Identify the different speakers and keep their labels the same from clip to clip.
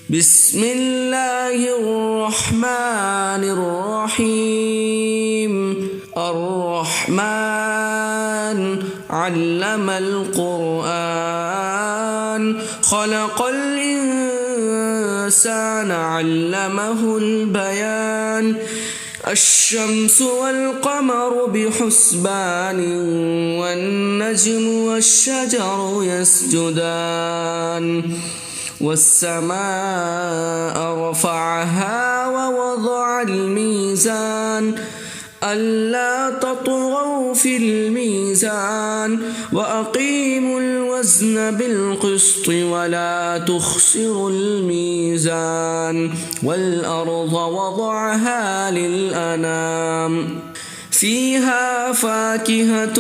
Speaker 1: بسم الله الرحمن الرحيم. الرحمن علم القرآن خلق الإنسان علمه البيان. الشمس والقمر بحسبان والنجم والشجر يسجدان. والسماء رفعها ووضع الميزان ألا تطغوا في الميزان وأقيموا الوزن بالقسط ولا تخسروا الميزان. والأرض وضعها للأنام فيها فاكهة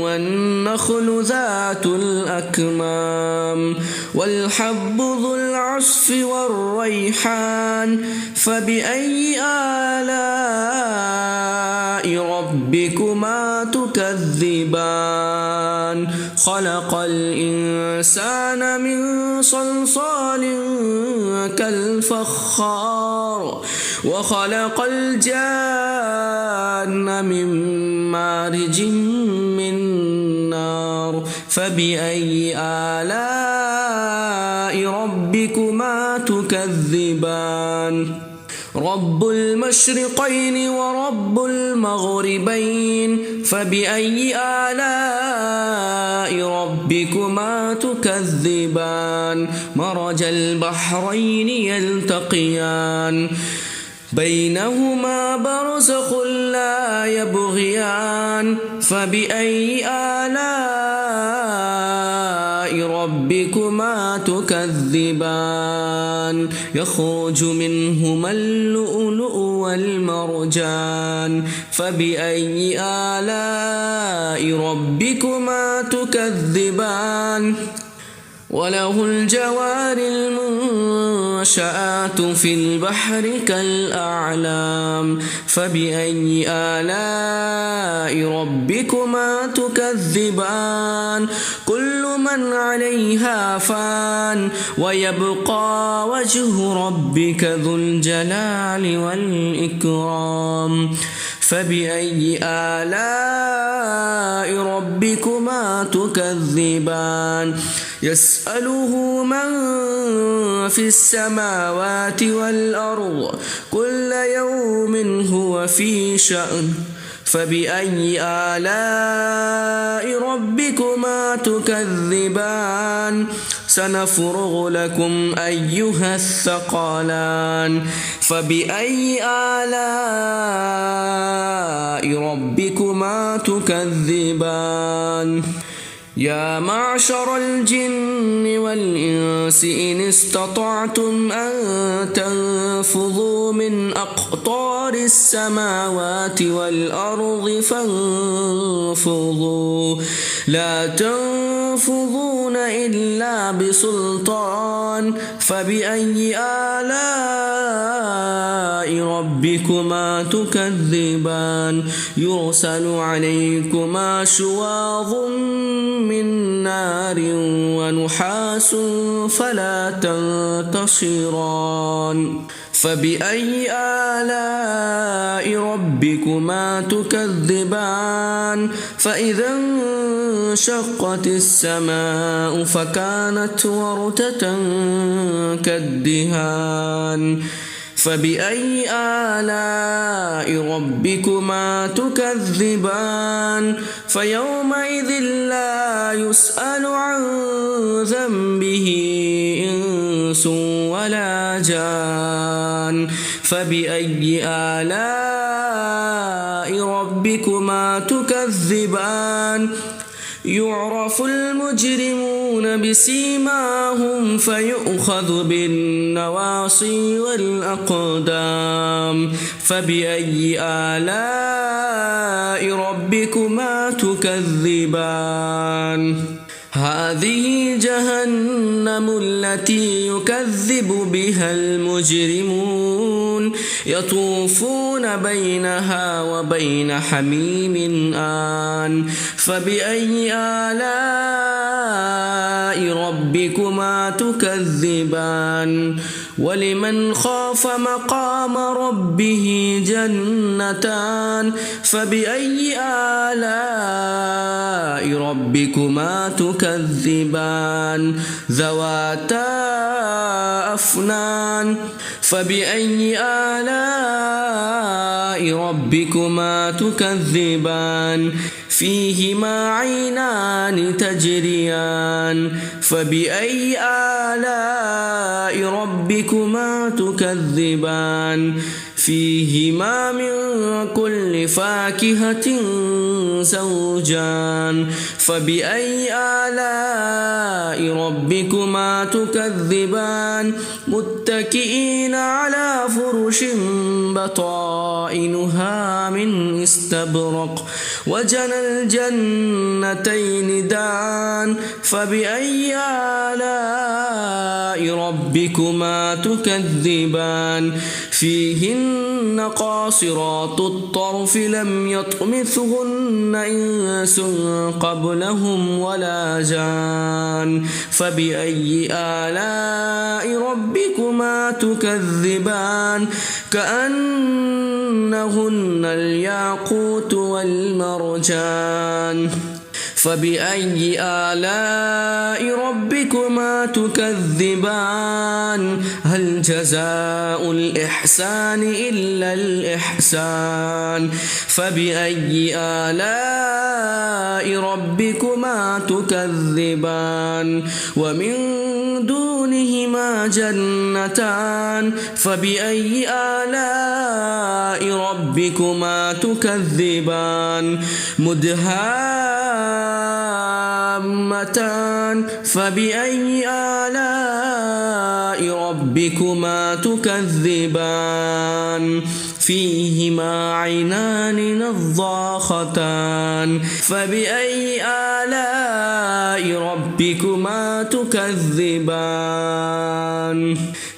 Speaker 1: والنخل ذات الأكمام والحب ذو العصف والريحان. فبأي آلاء ربكما تكذبان؟ خلق الإنسان من صلصال كالفخار وخلق الجان من مارج من نار. فبأي آلاء ربكما تكذبان؟ رب المشرقين ورب المغربين. فبأي آلاء ربكما تكذبان؟ مرج البحرين يلتقيان بينهما برزخ لا يبغيان. فبأي آلاء ربكما تكذبان؟ يخرج منهما اللؤلؤ والمرجان. فبأي آلاء ربكما تكذبان؟ وله الجوار المنشآت في البحر كالأعلام. فبأي آلاء ربكما تكذبان؟ كل من عليها فان ويبقى وجه ربك ذو الجلال والإكرام. فبأي آلاء ربكما تكذبان؟ يسأله من في السماوات والأرض كل يوم هو في شأن. فبأي آلاء ربكما تكذبان؟ سنفرغ لكم أيها الثقلان. فبأي آلاء ربكما تكذبان؟ يا معشر الجن والإنس إن استطعتم أن تنفذوا من أقطار السماوات والأرض فانفذوا لا تنفذون إلا بسلطان. فبأي آلاء ربكما تكذبان؟ يرسل عليكما شواظ من نار ونحاس فلا تنتصران. فبأي آلاء ربكما تكذبان؟ فإذا انشقت السماء فكانت وردة كالدهان. فبأي آلاء ربكما تكذبان؟ فيومئذ لا يسأل عن ذنبه إنس ولا جان. فبأي آلاء ربكما تكذبان؟ يعرف المجرمون بسيماهم فيؤخذ بالنواصي والأقدام. فبأي آلاء ربكما تكذبان؟ هذه جهنم التي يكذب بها المجرمون يطوفون بينها وبين حميم آن. فبأي آلاء ربكما تكذبان؟ ولمن خاف مقام ربه جنتان فبأي آلاء ربكما تكذبان ذواتا أفنان فبأي آلاء ربكما تكذبان فيهما عينان تجريان فبأي آلاء ربكما تكذبان فيهما من كل فاكهة زوجان فبأي آلاء ربكما تكذبان متكئين على فرش بطائنها من استبرق وجنى الجنتين دان فبأي آلاء ربكما تكذبان فيهن قاصرات الطرف لم يطمثهن إنس قبلهم ولا جان فبأي آلاء ربكما تكذبان كأنهن الياقوت والمرجان فبأي آلاء ربكما تكذبان هل جزاء الإحسان إلا الإحسان فبأي آلاء ربكما تكذبان ومن دونهما جنتان فبأي آلاء ربكما تكذبان مدهامتان فبأي آلاء ربكما تكذبان فيهما عينان نضاختان فبأي آلاء ربكما تكذبان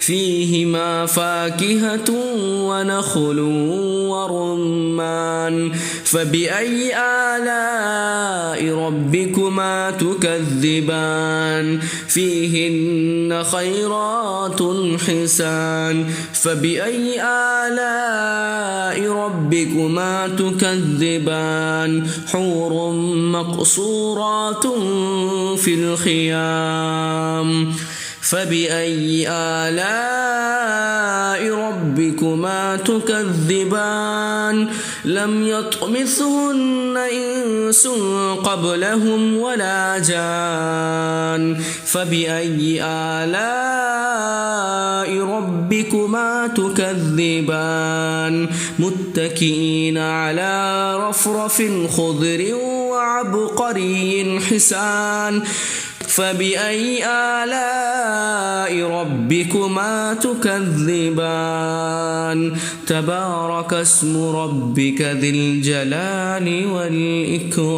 Speaker 1: فيهما فاكهة ونخل ورمان فبأي آلاء ربكما تكذبان فيهن خيرات حسان فبأي آلاء ربكما تكذبان حور مقصورات في الخيام فبأي آلاء ربكما تكذبان لم يطمثهن إنس قبلهم ولا جان فبأي آلاء ربكما تكذبان متكئين على رفرف خضر وعبقري حسان فبأي آلاء ربكما تكذبان تبارك اسم ربك ذي الجلال والإكرام.